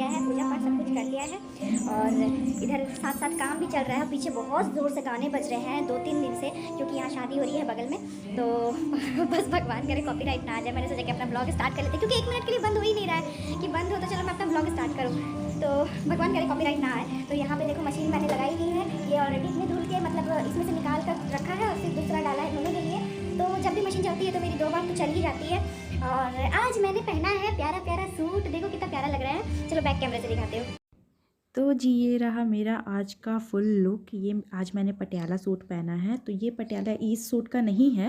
लिया है, पूजा पाठ सब कुछ कर लिया है और इधर साथ साथ काम भी चल रहा है। पीछे बहुत ज़ोर से गाने बज रहे हैं 2-3 दिन से, क्योंकि यहाँ शादी हो रही है बगल में। तो बस भगवान करे कॉपीराइट ना आ जाए। मैंने सोचा कि अपना ब्लॉग स्टार्ट कर लेते, क्योंकि 1 मिनट के लिए बंद हो ही नहीं रहा है कि बंद हो तो चलो मैं अपना ब्लॉग स्टार्ट करूँ। तो भगवान करे कॉपीराइट ना आए। तो यहाँ पे देखो मशीन मैंने लगाई हुई है, ये ऑलरेडी इसमें धुल के मतलब इसमें से निकाल कर रखा है और फिर दूसरा डाला है धोने के लिए। तो जब भी मशीन चलती है तो मेरी 2 बार तो चल ही जाती है। और आज मैंने पहना है प्यारा प्यारा सूट, देखो कितना प्यारा लग रहा है। चलो बैक कैमरे से दिखाते हो। तो जी ये रहा मेरा आज का फुल लुक। ये आज मैंने पटियाला सूट पहना है। तो ये पटियाला इस सूट का नहीं है,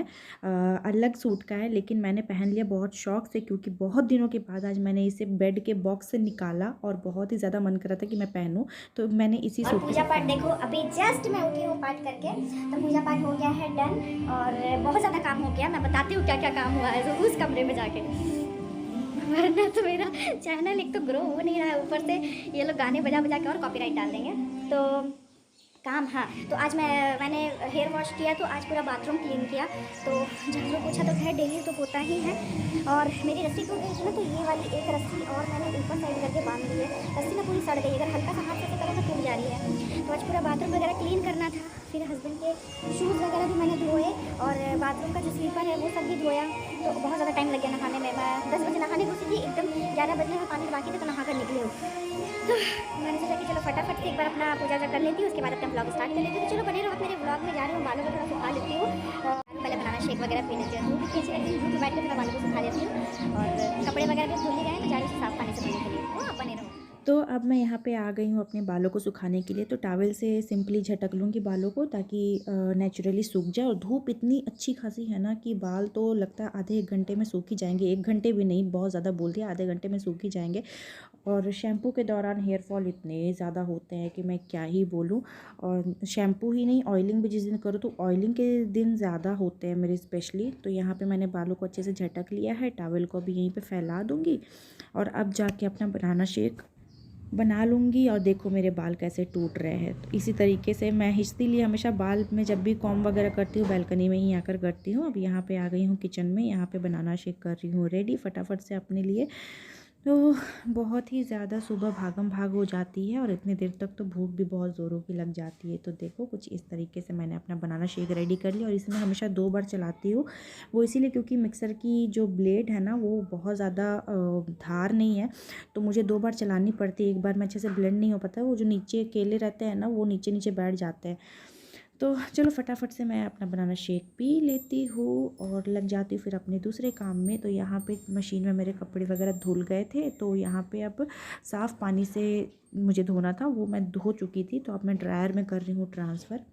अलग सूट का है, लेकिन मैंने पहन लिया बहुत शौक से, क्योंकि बहुत दिनों के बाद आज मैंने इसे बेड के बॉक्स से निकाला और बहुत ही ज़्यादा मन कर रहा था कि मैं पहनूँ, तो मैंने इसी सूट पूजा पाठ देखो, अभी जस्ट मैं उठी हूँ पाठ करके, तो पूजा पाठ हो गया है डन और बहुत ज़्यादा काम हो गया। मैं बताती हूँ क्या क्या काम हुआ है तो उस कमरे में जाके, वरना तो मेरा चैनल एक तो ग्रो हो नहीं रहा है, ऊपर से ये लोग गाने बजा बजा के और कॉपीराइट डाल देंगे। तो काम, हाँ, तो आज मैंने हेयर वॉश किया, तो आज पूरा बाथरूम क्लीन किया। तो झाड़ू पोछा तो खैर डेली तो होता ही है। और मेरी रस्सी टूट गई थी ना, तो ये वाली एक रस्सी और मैंने ऊपर साइड करके बांध दी है। रस्सी ना पूरी सड़ गई, अगर हल्का सा हाथ से करो तो टूट जा रही है। तो आज पूरा बाथरूम वगैरह क्लीन करना था। फिर हस्बैंड के शूज़ वगैरह भी मैंने धोए और बाथरूम का जो स्लीपर है वो सब भी धोया। तो बहुत ज़्यादा टाइम लग गया नहाने में। मैं 10 बजे नहाने घुसी थी, एकदम 11 बजे में पानी बाकी थे तो नहा कर निकली हूँ। तो मैंने सोचा कि चलो फटाफट से एक बार अपना पूजा कर लेती हूँ, उसके बाद अपना ब्लॉग स्टार्ट कर लेती हूँ। तो चलो बने रहो, मेरे ब्लॉग में जा रही हूँ, बालों को थोड़ा सुखा लेती हूँ और पहले बनाना शेक वगैरह पी लेती हूँ। धूप खींच लेती हूँ, धूप में बैठ के थोड़ा बालों को सुखा लेती हूँ और कपड़े वगैरह भी धुल ही गए तो जा रही हूँ साफ पानी से धोने के लिए। वो आप बने रहो। तो अब मैं यहाँ पे आ गई हूँ अपने बालों को सुखाने के लिए। तो टॉवल से सिंपली झटक लूँगी बालों को, ताकि नेचुरली सूख जाए। और धूप इतनी अच्छी खासी है ना कि बाल तो लगता है आधे 1 घंटे में सूख ही जाएंगे। 1 घंटे भी नहीं, बहुत ज़्यादा बोल दिया, आधे घंटे में सूख ही जाएंगे। और शैम्पू के दौरान हेयर फॉल इतने ज़्यादा होते हैं कि मैं क्या ही बोलूँ। और शैम्पू ही नहीं, ऑयलिंग भी जिस दिन करो तो ऑयलिंग के दिन ज़्यादा होते हैं मेरे स्पेशली। तो यहाँ पे मैंने बालों को अच्छे से झटक लिया है, टॉवल को भी यहीं पे फैला दूँगी और अब जाके अपना बनाना शेक बना लूँगी। और देखो मेरे बाल कैसे टूट रहे हैं। तो इसी तरीके से मैं इसीलिए हमेशा बाल में जब भी कॉम्ब वगैरह करती हूँ बालकनी में ही आकर करती हूँ। अब यहाँ पे आ गई हूँ किचन में, यहाँ पे बनाना शेक कर रही हूँ रेडी फटाफट से अपने लिए। तो बहुत ही ज़्यादा सुबह भागम भाग हो जाती है और इतनी देर तक तो भूख भी बहुत ज़ोरों की लग जाती है। तो देखो कुछ इस तरीके से मैंने अपना बनाना शेक रेडी कर लिया। और इसमें हमेशा 2 बार चलाती हूँ, वो इसीलिए क्योंकि मिक्सर की जो ब्लेड है ना वो बहुत ज़्यादा धार नहीं है, तो मुझे 2 बार चलानी पड़ती है। एक बार में अच्छे से ब्लेंड नहीं हो पाता, वो जो नीचे केले रहते हैं ना वो नीचे नीचे बैठ जाते हैं। तो चलो फटाफट से मैं अपना बनाना शेक पी लेती हूँ और लग जाती हूँ फिर अपने दूसरे काम में। तो यहाँ पे मशीन में मेरे कपड़े वगैरह धुल गए थे, तो यहाँ पे अब साफ़ पानी से मुझे धोना था, वो मैं धो चुकी थी। तो अब मैं ड्रायर में कर रही हूँ ट्रांसफ़र।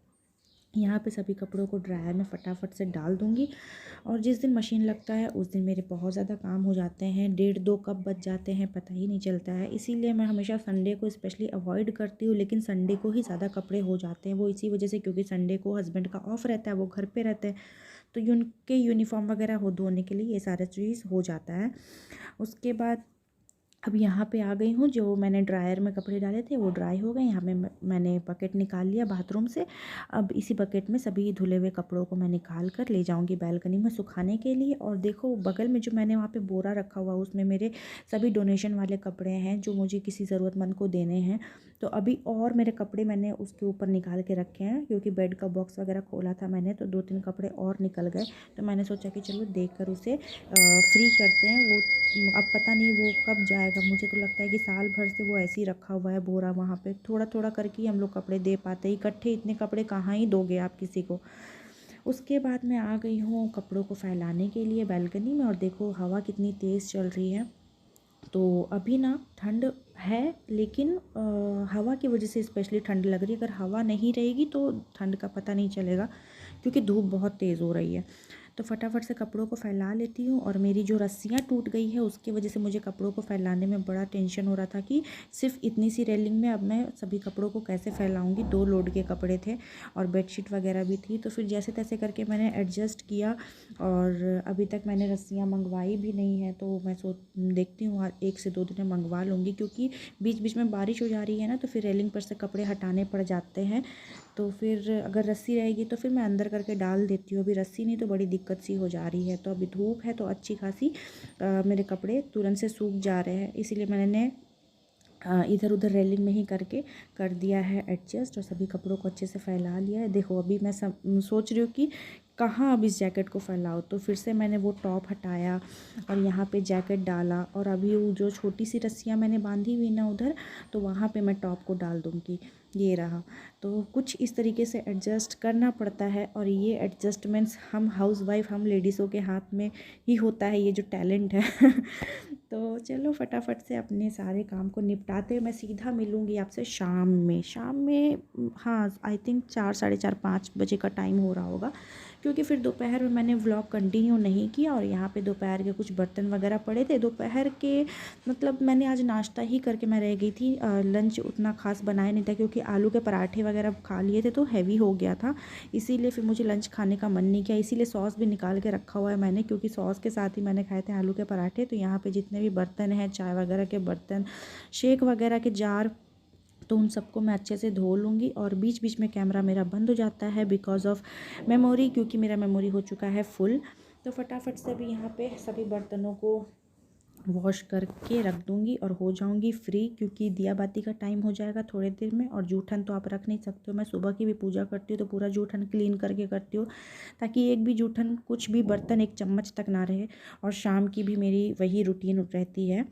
यहाँ पे सभी कपड़ों को ड्रायर में फटाफट से डाल दूँगी। और जिस दिन मशीन लगता है उस दिन मेरे बहुत ज़्यादा काम हो जाते हैं, 1:30-2 कब बज जाते हैं पता ही नहीं चलता है। इसीलिए मैं हमेशा संडे को स्पेशली अवॉइड करती हूँ, लेकिन संडे को ही ज़्यादा कपड़े हो जाते हैं। वो इसी वजह से, क्योंकि संडे को हस्बैंड का ऑफ रहता है, वो घर पे रहते हैं, तो उनके यूनिफॉर्म वगैरह हो धोने के लिए ये सारा चीज़ हो जाता है। उसके बाद अब यहाँ पे आ गई हूँ, जो मैंने ड्रायर में कपड़े डाले थे वो ड्राई हो गए। यहाँ पे मैंने बकेट निकाल लिया बाथरूम से। अब इसी बकेट में सभी धुले हुए कपड़ों को मैं निकाल कर ले जाऊँगी बालकनी में सुखाने के लिए। और देखो बगल में जो मैंने वहाँ पे बोरा रखा हुआ उसमें मेरे सभी डोनेशन वाले कपड़े हैं जो मुझे किसी ज़रूरतमंद को देने हैं। तो अभी और मेरे कपड़े मैंने उसके ऊपर निकाल के रखे हैं, क्योंकि बेड का बॉक्स वगैरह खोला था मैंने, तो 2-3 कपड़े और निकल गए। तो मैंने सोचा कि चलो देख कर उसे फ्री करते हैं। वो अब पता नहीं वो कब जाएगा, मुझे तो लगता है कि साल भर से वो ऐसे ही रखा हुआ है बोरा वहाँ पे। थोड़ा थोड़ा करके ही हम लोग कपड़े दे पाते हैं, इकट्ठे इतने कपड़े कहाँ ही दोगे आप किसी को। उसके बाद मैं आ गई हूँ कपड़ों को फैलाने के लिए बालकनी में। और देखो हवा कितनी तेज़ चल रही है। तो अभी ना ठंड है, लेकिन हवा की वजह से स्पेशली ठंड लग रही है। अगर हवा नहीं रहेगी तो ठंड का पता नहीं चलेगा, क्योंकि धूप बहुत तेज़ हो रही है। तो फटाफट से कपड़ों को फैला लेती हूँ। और मेरी जो रस्सियाँ टूट गई है उसकी वजह से मुझे कपड़ों को फैलाने में बड़ा टेंशन हो रहा था कि सिर्फ इतनी सी रेलिंग में अब मैं सभी कपड़ों को कैसे फैलाऊंगी। 2 लोड के कपड़े थे और बेडशीट वगैरह भी थी, तो फिर जैसे तैसे करके मैंने एडजस्ट किया। और अभी तक मैंने रस्सियाँ मंगवाई भी नहीं है, तो मैं देखती हूँ 1 से 2 दिन में मंगवा लूँगी, क्योंकि बीच बीच में बारिश हो जा रही है ना, तो फिर रेलिंग पर से कपड़े हटाने पड़ जाते हैं। तो फिर अगर रस्सी रहेगी तो फिर मैं अंदर करके डाल देती हूँ, अभी रस्सी नहीं तो बड़ी दिक्कत सी हो जा रही है। तो अभी धूप है तो अच्छी खासी मेरे कपड़े तुरंत से सूख जा रहे हैं, इसीलिए मैंने इधर उधर रेलिंग में ही करके कर दिया है एडजस्ट और सभी कपड़ों को अच्छे से फैला लिया है। देखो अभी मैं सोच रही हूँ कि कहाँ अब इस जैकेट को फैलाओ, तो फिर से मैंने वो टॉप हटाया और यहाँ पे जैकेट डाला और अभी वो जो छोटी सी रस्सियाँ मैंने बांधी हुई ना उधर, तो वहाँ पे मैं टॉप को डाल दूँगी। ये रहा। तो कुछ इस तरीके से एडजस्ट करना पड़ता है और ये एडजस्टमेंट्स हम हाउसवाइफ, हम लेडीज़ों के हाथ में ही होता है ये जो टैलेंट है। तो चलो फटाफट से अपने सारे काम को निपटाते मैं सीधा मिलूँगी आपसे शाम में हाँ आई थिंक 4 साढ़े 4 5 बजे का टाइम हो रहा होगा, क्योंकि फिर दोपहर में मैंने व्लॉग कंटिन्यू नहीं किया और यहाँ पे दोपहर के कुछ बर्तन वगैरह पड़े थे दोपहर के। मतलब मैंने आज नाश्ता ही करके मैं रह गई थी, लंच उतना खास बनाया नहीं था क्योंकि आलू के पराठे वगैरह खा लिए थे तो हैवी हो गया था, इसीलिए फिर मुझे लंच खाने का मन नहीं किया। इसीलिए सॉस भी निकाल के रखा हुआ है मैंने, क्योंकि सॉस के साथ ही मैंने खाए थे आलू के पराठे। तो यहाँ पे जितने भी बर्तन हैं, चाय वगैरह के बर्तन, शेक वगैरह के जार, तो उन सबको मैं अच्छे से धो लूँगी। और बीच बीच में कैमरा मेरा बंद हो जाता है बिकॉज़ ऑफ मेमोरी, क्योंकि मेरा मेमोरी हो चुका है फुल। तो फटाफट से भी यहाँ पे सभी बर्तनों को वॉश करके रख दूँगी और हो जाऊँगी फ्री, क्योंकि दिया बाती का टाइम हो जाएगा थोड़ी देर में। और जूठन तो आप रख नहीं सकते हो, मैं सुबह की भी पूजा करती हूँ तो पूरा जूठन क्लीन करके करती हूँ ताकि एक भी जूठन, कुछ भी बर्तन एक चम्मच तक ना रहे। और शाम की भी मेरी वही रूटीन रहती है।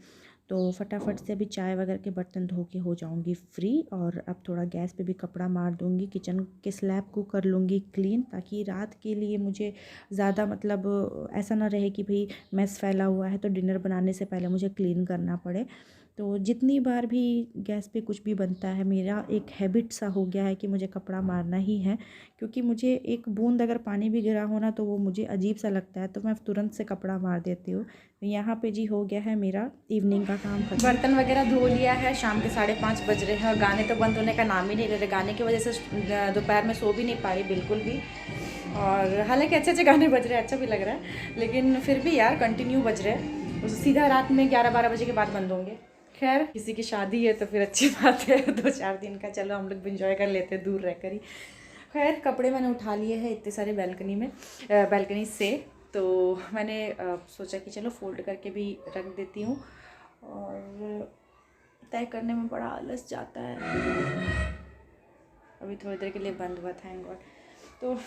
तो फटाफट से अभी चाय वगैरह के बर्तन धो के हो जाऊंगी फ्री। और अब थोड़ा गैस पे भी कपड़ा मार दूंगी, किचन के स्लैब को कर लूँगी क्लीन, ताकि रात के लिए मुझे ज़्यादा मतलब ऐसा ना रहे कि भाई मैस फैला हुआ है तो डिनर बनाने से पहले मुझे क्लीन करना पड़े। तो जितनी बार भी गैस पे कुछ भी बनता है, मेरा एक हैबिट सा हो गया है कि मुझे कपड़ा मारना ही है, क्योंकि मुझे एक बूंद अगर पानी भी गिरा हो ना तो वो मुझे अजीब सा लगता है, तो मैं तुरंत से कपड़ा मार देती हूँ। यहाँ पे जी हो गया है मेरा इवनिंग का काम खत्म। बर्तन वगैरह धो लिया है, शाम के 5:30 बज रहे हैं और गाने तो बंद होने का नाम ही नहीं ले रहे। गाने की वजह से दोपहर में सो भी नहीं पा रही बिल्कुल भी, और हालांकि अच्छे अच्छे गाने बज रहे हैं, अच्छा भी लग रहा है, लेकिन फिर भी यार कंटिन्यू बज रहे हैं। सीधा रात में 11-12 बजे के बाद बंद होंगे। खैर किसी की शादी है तो फिर अच्छी बात है, 2-4 दिन का चलो हम लोग इंजॉय कर लेते हैं दूर रहकर ही। खैर कपड़े मैंने उठा लिए हैं इतने सारे बैल्कनी से, तो मैंने सोचा कि चलो फोल्ड करके भी रख देती हूँ, और तय करने में बड़ा आलस जाता है। अभी थोड़ी देर के लिए बंद हुआ, थैंक गॉड। तो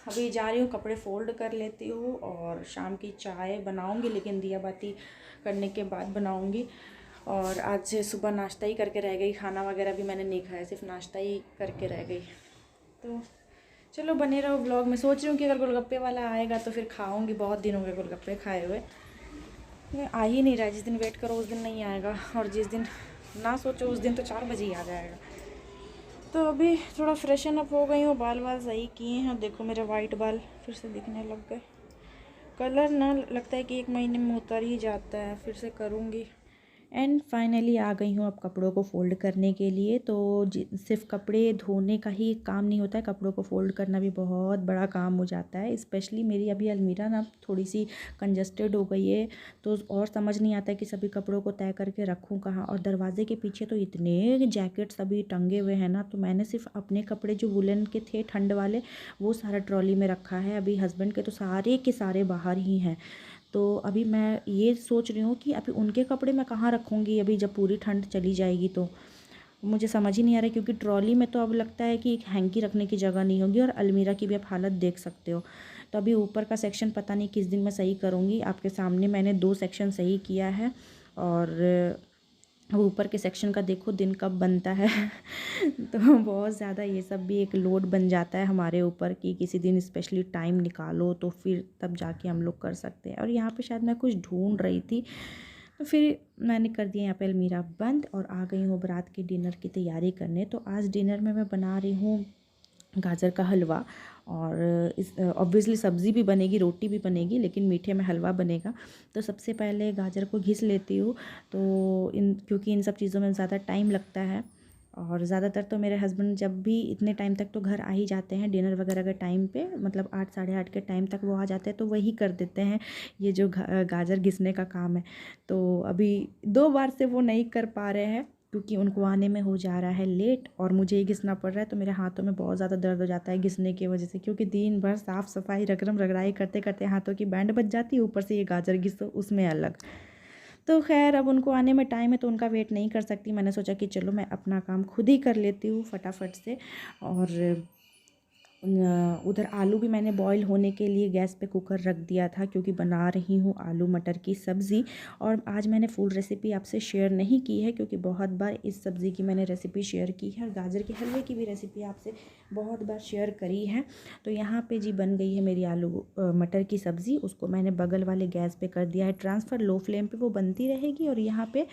अभी जा रही हूँ, कपड़े फोल्ड कर लेती हूँ और शाम की चाय बनाऊँगी, लेकिन दिया बाती करने के बाद बनाऊँगी। और आज से सुबह नाश्ता ही करके रह गई, खाना वगैरह भी मैंने नहीं खाया, सिर्फ नाश्ता ही करके रह गई। तो चलो बने रहो व्लॉग में। सोच रही हूँ कि अगर गोलगप्पे वाला आएगा तो फिर खाऊंगी, बहुत दिन हो गए गोलगप्पे खाए हुए। आ ही नहीं रहा, जिस दिन वेट करो उस दिन नहीं आएगा, और जिस दिन ना सोचो उस दिन तो 4 बजे ही आ जाएगा। तो अभी थोड़ा फ्रेशन अप हो गई हूँ, बाल सही किए हैं। देखो मेरे वाइट बाल फिर से दिखने लग गए। कलर ना लगता है कि 1 महीने में उतर ही जाता है, फिर से करूँगी। एंड फाइनली आ गई हूँ अब कपड़ों को फ़ोल्ड करने के लिए। तो सिर्फ कपड़े धोने का ही काम नहीं होता है, कपड़ों को फ़ोल्ड करना भी बहुत बड़ा काम हो जाता है। स्पेशली मेरी अभी अलमीरा ना थोड़ी सी कंजस्टेड हो गई है, तो और समझ नहीं आता है कि सभी कपड़ों को तय करके रखूँ कहाँ। और दरवाजे के पीछे तो इतने जैकेट्स अभी टंगे हुए हैं ना, तो मैंने सिर्फ अपने कपड़े जो वुलन के थे ठंड वाले, वो सारा ट्रॉली में रखा है। अभी हस्बैंड के तो सारे के सारे बाहर ही हैं। तो अभी मैं ये सोच रही हूँ कि अभी उनके कपड़े मैं कहाँ रखूँगी, अभी जब पूरी ठंड चली जाएगी तो मुझे समझ ही नहीं आ रहा है, क्योंकि ट्रॉली में तो अब लगता है कि एक हैंकी रखने की जगह नहीं होगी, और अलमीरा की भी आप हालत देख सकते हो। तो अभी ऊपर का सेक्शन पता नहीं किस दिन मैं सही करूँगी। आपके सामने मैंने 2 सेक्शन सही किया है, और ऊपर के सेक्शन का देखो दिन कब बनता है। तो बहुत ज़्यादा ये सब भी एक लोड बन जाता है हमारे ऊपर कि किसी दिन स्पेशली टाइम निकालो तो फिर तब जाके हम लोग कर सकते हैं। और यहाँ पे शायद मैं कुछ ढूंढ रही थी, तो फिर मैंने कर दिया यहाँ पे अलमीरा बंद और आ गई हूँ रात के डिनर की तैयारी करने। तो आज डिनर में मैं बना रही हूँ गाजर का हलवा, और इस ऑब्वियसली सब्ज़ी भी बनेगी, रोटी भी बनेगी, लेकिन मीठे में हलवा बनेगा। तो सबसे पहले गाजर को घिस लेती हूँ, तो क्योंकि इन सब चीज़ों में ज़्यादा टाइम लगता है, और ज़्यादातर तो मेरे हस्बैंड जब भी इतने टाइम तक तो घर आ ही जाते हैं डिनर वगैरह के टाइम पे, मतलब 8 साढ़े 8 के टाइम तक वो आ जाते हैं, तो वही कर देते हैं ये जो गाजर घिसने का काम है। तो अभी 2 बार से वो नहीं कर पा रहे हैं, क्योंकि उनको आने में हो जा रहा है लेट और मुझे ही घिसना पड़ रहा है। तो मेरे हाथों में बहुत ज़्यादा दर्द हो जाता है घिसने की वजह से, क्योंकि दिन भर साफ़ सफाई रगड़ाई करते करते हाथों की बैंड बज जाती है, ऊपर से ये गाजर घिसो उसमें अलग। तो खैर अब उनको आने में टाइम है तो उनका वेट नहीं कर सकती। मैंने सोचा कि चलो मैं अपना काम खुद ही कर लेती हूँ फटाफट से। और उधर आलू भी मैंने बॉईल होने के लिए गैस पे कुकर रख दिया था, क्योंकि बना रही हूँ आलू मटर की सब्ज़ी। और आज मैंने फुल रेसिपी आपसे शेयर नहीं की है, क्योंकि बहुत बार इस सब्ज़ी की मैंने रेसिपी शेयर की है और गाजर के हलवे की भी रेसिपी आपसे बहुत बार शेयर करी है। तो यहाँ पे जी बन गई है मेरी आलू मटर की सब्ज़ी। उसको मैंने बगल वाले गैस पे कर दिया है ट्रांसफ़र, लो फ्लेम पे वो बनती रहेगी। और यहाँ पे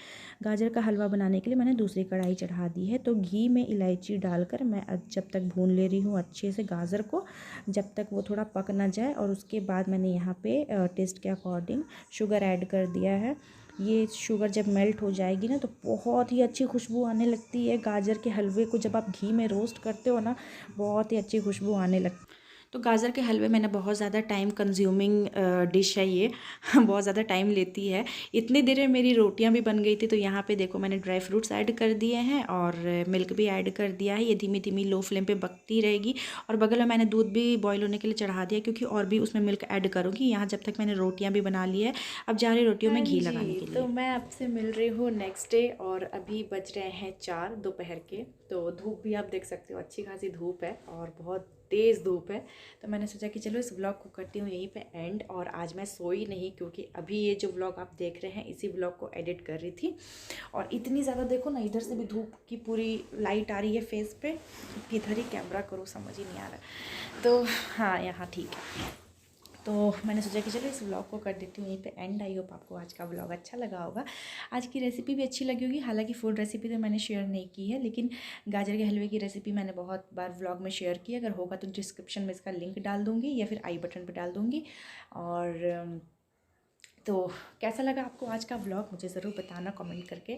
गाजर का हलवा बनाने के लिए मैंने दूसरी कढ़ाई चढ़ा दी है। तो घी में इलायची डालकर मैं जब तक भून ले रही हूँ अच्छे से गाजर को, जब तक वो थोड़ा पक ना जाए। और उसके बाद मैंने यहाँ पे टेस्ट के अकॉर्डिंग शुगर ऐड कर दिया है। ये शुगर जब मेल्ट हो जाएगी ना तो बहुत ही अच्छी खुशबू आने लगती है। गाजर के हलवे को जब आप घी में रोस्ट करते हो ना, बहुत ही अच्छी खुशबू आने लगती है। तो गाजर के हलवे मैंने बहुत ज़्यादा टाइम कंज्यूमिंग डिश है ये बहुत ज़्यादा टाइम लेती है। इतनी देर में मेरी रोटियां भी बन गई थी। तो यहाँ पे देखो मैंने ड्राई फ्रूट्स ऐड कर दिए हैं और मिल्क भी ऐड कर दिया है। ये धीमी धीमी लो फ्लेम पे पकती रहेगी। और बगल में मैंने दूध भी बॉईल होने के लिए चढ़ा दिया, क्योंकि और भी उसमें मिल्क ऐड करूँगी। यहाँ जब तक मैंने रोटियाँ भी बना ली है, अब जा रही रोटियों में घी लगाने के लिए। तो मैं आपसे मिल रही हूँ नेक्स्ट डे और अभी बज रहे हैं 4 दोपहर के। तो धूप भी आप देख सकते हो, अच्छी खासी धूप है और बहुत तेज़ धूप है। तो मैंने सोचा कि चलो इस व्लॉग को करती हूँ यहीं पे एंड। और आज मैं सोई नहीं, क्योंकि अभी ये जो व्लॉग आप देख रहे हैं इसी व्लॉग को एडिट कर रही थी। और इतनी ज़्यादा देखो ना, इधर से भी धूप की पूरी लाइट आ रही है फेस पे, किधर ही कैमरा करूँ समझ ही नहीं आ रहा। तो हाँ, यहाँ ठीक है। तो मैंने सोचा कि चलो इस व्लॉग को कर देती हूँ यहीं पे एंड। आई होप आपको आज का व्लॉग अच्छा लगा होगा। आज की रेसिपी भी अच्छी लगी होगी। हालांकि फूड रेसिपी तो मैंने शेयर नहीं की है, लेकिन गाजर के हलवे की रेसिपी मैंने बहुत बार व्लॉग में शेयर की। अगर होगा तो डिस्क्रिप्शन में इसका लिंक डाल दूँगी या फिर आई बटन पर डाल दूँगी। और तो कैसा लगा आपको आज का व्लॉग मुझे ज़रूर बताना कमेंट करके।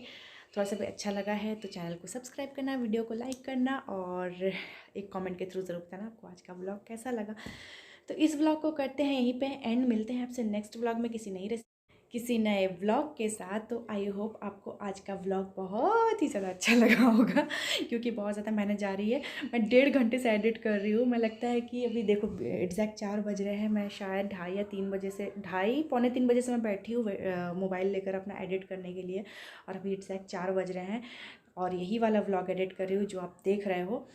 थोड़ा सा भी अच्छा लगा है तो चैनल को सब्सक्राइब करना, वीडियो को लाइक करना और एक कमेंट के थ्रू ज़रूर बताना आपको आज का व्लॉग कैसा लगा। तो इस व्लॉग को करते हैं यहीं पे एंड। मिलते हैं आपसे नेक्स्ट व्लॉग में किसी नए व्लॉग के साथ। तो आई होप आपको आज का व्लॉग बहुत ही ज़्यादा अच्छा लगा होगा, क्योंकि बहुत ज़्यादा मेहनत जा रही है। मैं 1.5 घंटे से एडिट कर रही हूँ। मैं लगता है कि अभी देखो एग्जैक्ट 4 बज रहे हैं। मैं शायद 2:30 या 3 बजे से 2:30 पौने 3 बजे से मैं बैठी हूँ मोबाइल लेकर अपना एडिट करने के लिए। और अभी एग्जैक्ट 4 बज रहे हैं और यही वाला व्लॉग एडिट कर रही हूँ जो आप देख रहे हो।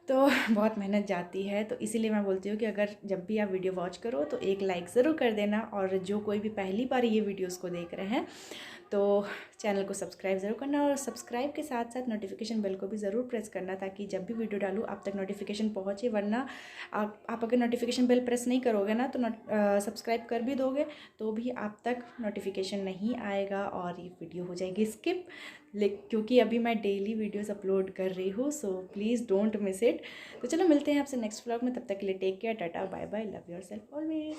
तो बहुत मेहनत जाती है। तो इसीलिए मैं बोलती हूँ कि अगर जब भी आप वीडियो वॉच करो तो एक लाइक ज़रूर कर देना। और जो कोई भी पहली बार ये वीडियोस को देख रहे हैं तो चैनल को सब्सक्राइब ज़रूर करना। और सब्सक्राइब के साथ साथ नोटिफिकेशन बेल को भी ज़रूर प्रेस करना, ताकि जब भी वीडियो डालूँ आप तक नोटिफिकेशन पहुँचे। वरना आप अगर नोटिफिकेशन बेल प्रेस नहीं करोगे ना तो सब्सक्राइब कर भी दोगे तो भी आप तक नोटिफिकेशन नहीं आएगा और ये वीडियो हो जाएगी स्किप। क्योंकि अभी मैं डेली वीडियोस अपलोड कर रही हूँ, so please don't miss it. तो चलो मिलते हैं आपसे नेक्स्ट व्लॉग में। तब तक के लिए take care, tata, bye bye, love yourself always.